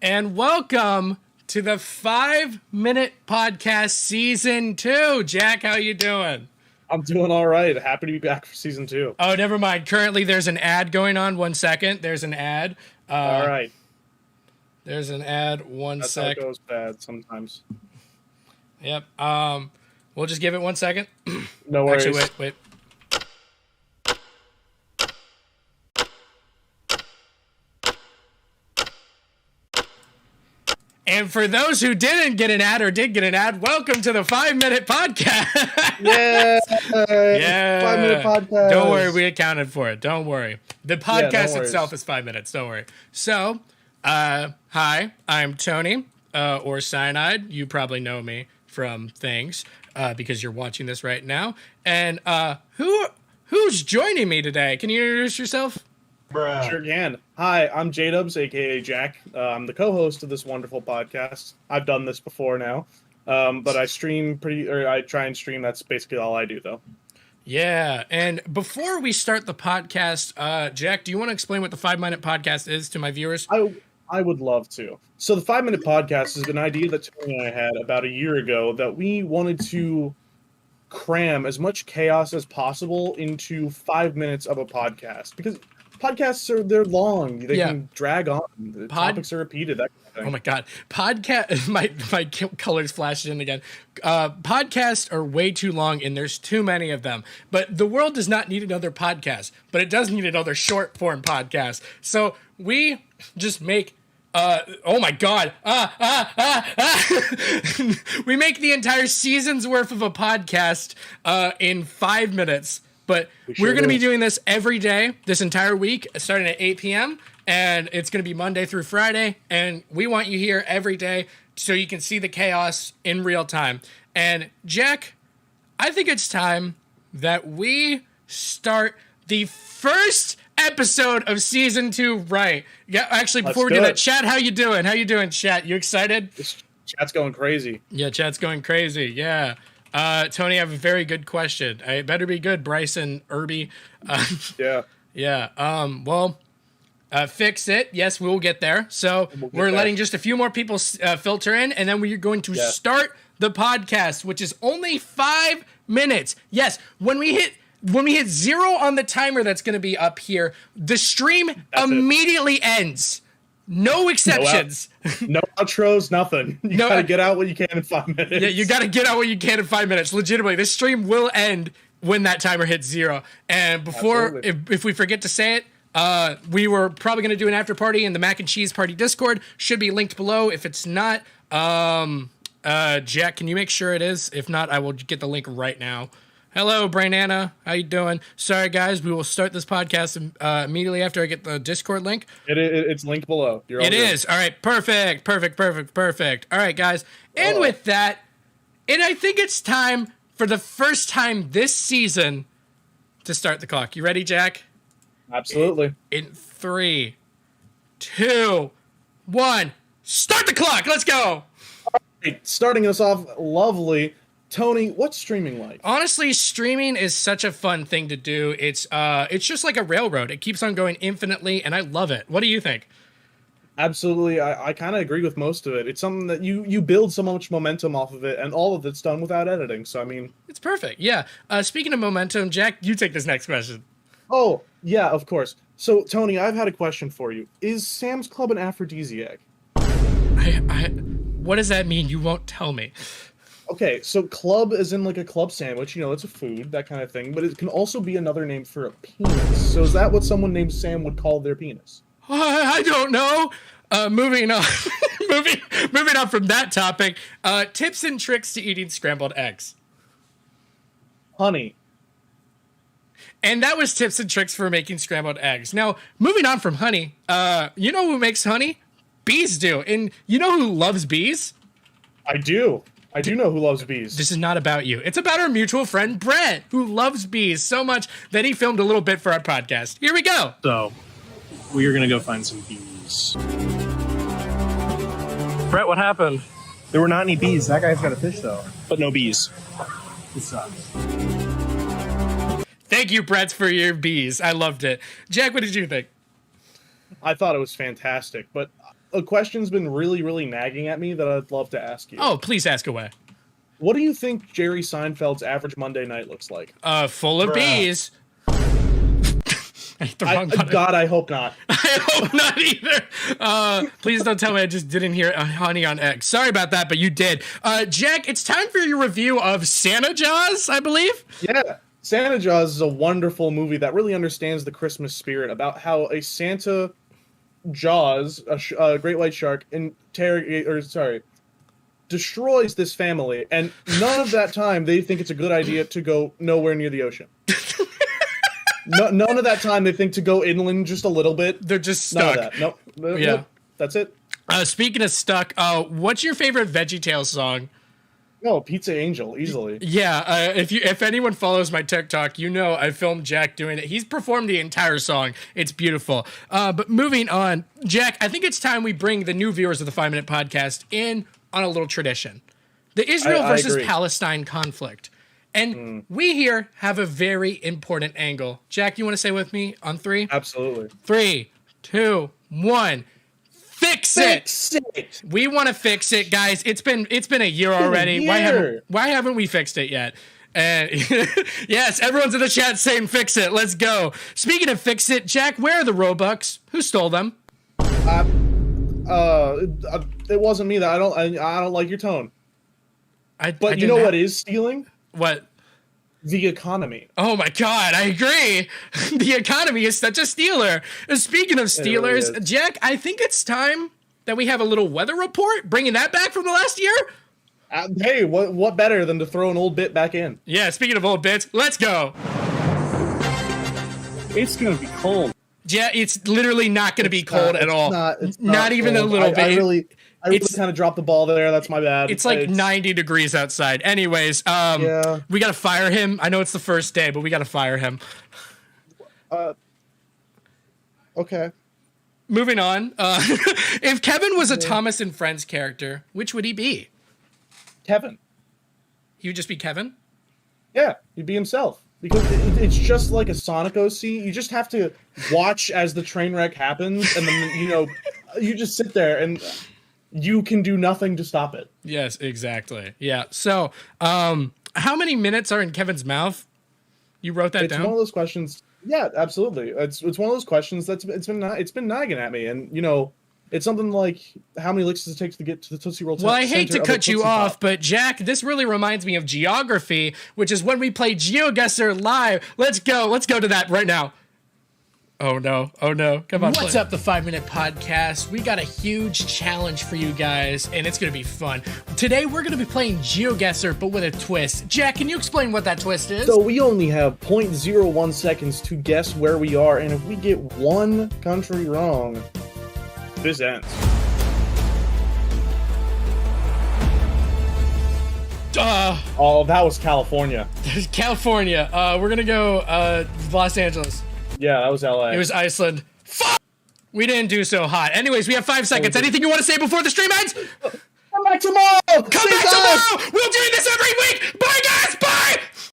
and welcome to the 5-Minute Podcast Season 2. Jack, how you doing? I'm doing all right. Happy to be back for Season 2. Oh, never mind. Currently, there's an ad going on. 1 second. There's an ad. All right. There's an ad. That's how it goes bad sometimes. Yep. We'll just give it 1 second. No worries. Actually, wait. And for those who didn't get an ad or did get an ad, welcome to the 5-Minute Podcast. Yeah. 5-Minute Podcast. Don't worry, we accounted for it. Don't worry. The podcast no itself is 5 minutes. Don't worry. So, hi, I'm Tony, or Syonide. You probably know me from things because you're watching this right now. And who's joining me today? Can you introduce yourself? Bruh. Sure can. Hi, I'm J-Dubs, a.k.a. Jack. I'm the co-host of this wonderful podcast. I've done this before now, but I try and stream. That's basically all I do, though. Yeah, and before we start the podcast, Jack, do you want to explain what the 5-Minute Podcast is to my viewers? I would love to. So the 5-Minute Podcast is an idea that Tony and I had about a year ago that we wanted to cram as much chaos as possible into 5 minutes of a podcast, because podcasts they're long. They can drag on. The topics are repeated. That kind of thing. Oh my god, podcast! My colors flashed in again. Podcasts are way too long, and there's too many of them. But the world does not need another podcast, but it does need another short form podcast. So we just make. Oh my god! We make the entire season's worth of a podcast in 5 minutes. But we're going to be doing this every day, this entire week, starting at 8 p.m., and it's going to be Monday through Friday, and we want you here every day so you can see the chaos in real time. And, Jack, I think it's time that we start the first episode of Season 2 right. Yeah, actually, before we do that, chat, how you doing? How you doing, chat? You excited? Chat's going crazy. Yeah, chat's going crazy, yeah. Tony, I have a very good question. It better be good, Bryson Irby. Yeah. Fix it. Yes, we'll get there. So we're letting just a few more people filter in, and then we're going to start the podcast, which is only 5 minutes. Yes, when we hit 0 on the timer that's going to be up here, the stream immediately ends. No exceptions. No outros, nothing. You gotta get out what you can in 5 minutes. Yeah, you gotta get out what you can in 5 minutes. Legitimately, this stream will end when that timer hits 0. And before, if we forget to say it, we were probably gonna do an after party in the Mac and Cheese Party Discord. Should be linked below. If it's not, Jack, can you make sure it is? If not, I will get the link right now. Hello, Brain Anna. How you doing? Sorry, guys. We will start this podcast immediately after I get the Discord link. It's linked below. It is. All right. Perfect. All right, guys. And with that, and I think it's time for the first time this season to start the clock. You ready, Jack? Absolutely. In 3, 2, 1. Start the clock. Let's go. All right, starting us off lovely. Tony, what's streaming like? Honestly, streaming is such a fun thing to do. It's just like a railroad. It keeps on going infinitely, and I love it. What do you think? Absolutely. I kind of agree with most of it. It's something that you build so much momentum off of it, and all of it's done without editing. So, I mean... It's perfect, yeah. Speaking of momentum, Jack, you take this next question. Oh, yeah, of course. So, Tony, I've had a question for you. Is Sam's Club an aphrodisiac? What does that mean? You won't tell me. Okay, so club is in like a club sandwich, it's a food, that kind of thing, but it can also be another name for a penis. So is that what someone named Sam would call their penis? I don't know. Moving on. moving on from that topic, tips and tricks to eating scrambled eggs. Honey. And that was tips and tricks for making scrambled eggs. Now, moving on from honey, you know who makes honey? Bees do. And you know who loves bees? I do. I do know who loves bees. This is not about you. It's about our mutual friend, Brett, who loves bees so much that he filmed a little bit for our podcast. Here we go. So, we are going to go find some bees. Brett, what happened? There were not any bees. That guy's got a fish, though. But no bees. It sucks. Thank you, Brett, for your bees. I loved it. Jack, what did you think? I thought it was fantastic, but a question's been really, really nagging at me that I'd love to ask you. Oh, please ask away. What do you think Jerry Seinfeld's average Monday night looks like? Full of bees. I hit the wrong button. God, I hope not. I hope not either. Please don't tell me I just didn't hear Honey on X. Sorry about that, but you did. Jack, it's time for your review of Santa Jaws, I believe. Yeah. Santa Jaws is a wonderful movie that really understands the Christmas spirit about how a Santa Jaws, a great white shark, destroys this family, and none of that time they think it's a good idea to go nowhere near the ocean. None of that time they think to go inland just a little bit. They're just stuck. None of that. Nope. Yeah. Nope. That's it. Speaking of stuck, what's your favorite VeggieTales song? No, Pizza Angel, easily. Yeah, if anyone follows my TikTok, you know I filmed Jack doing it. He's performed the entire song. It's beautiful. But moving on, Jack, I think it's time we bring the new viewers of the 5 Minute Podcast in on a little tradition. The Israel versus Palestine conflict. And we here have a very important angle. Jack, you want to say with me on 3? Absolutely. 3, 2, 1. Fix it. We want to fix it, guys. It's been a year already. Why haven't we fixed it yet? And yes, everyone's in the chat saying fix it. Let's go. Speaking of fix it, Jack, where are the Robux? Who stole them? It wasn't me. That I don't like your tone. But you know what is stealing? What? The economy. Oh my God, I agree. The economy is such a stealer. Speaking of stealers, really, Jack, I think it's time that we have a little weather report, bringing that back from the last year. Hey, what better than to throw an old bit back in? Yeah, speaking of old bits, let's go. It's gonna be cold. Yeah, it's literally not going to be cold at all. It's not even a little bit. I really kind of dropped the ball there. That's my bad. It's like 90 degrees outside. Anyways, yeah. We got to fire him. I know it's the first day, but we got to fire him. Okay. Moving on. If Kevin was a Thomas and Friends character, which would he be? Kevin. He would just be Kevin? Yeah, he'd be himself. Because it's just like a Sonic OC. You just have to watch as the train wreck happens, and then, you just sit there, and you can do nothing to stop it. Yes, exactly. Yeah. So, how many minutes are in Kevin's mouth? You wrote that down? It's one of those questions. Yeah, absolutely. It's one of those questions it's been nagging at me, and it's something like, how many licks does it take to get to the Tootsie Roll? Well, I hate to cut you off, but Jack, this really reminds me of geography, which is when we play GeoGuessr live. Let's go to that right now. Oh no. Come on. What's up, the 5 Minute Podcast? We got a huge challenge for you guys, and it's going to be fun. Today, we're going to be playing GeoGuessr, but with a twist. Jack, can you explain what that twist is? So we only have 0.01 seconds to guess where we are, and if we get one country wrong, this ends. Oh, that was California. California. We're going to go Los Angeles. Yeah, that was LA. It was Iceland. Fuck! We didn't do so hot. Anyways, we have 5 seconds. Anything you want to say before the stream ends? Come back tomorrow! Come back tomorrow! We'll do this every week! Bye, guys! Bye!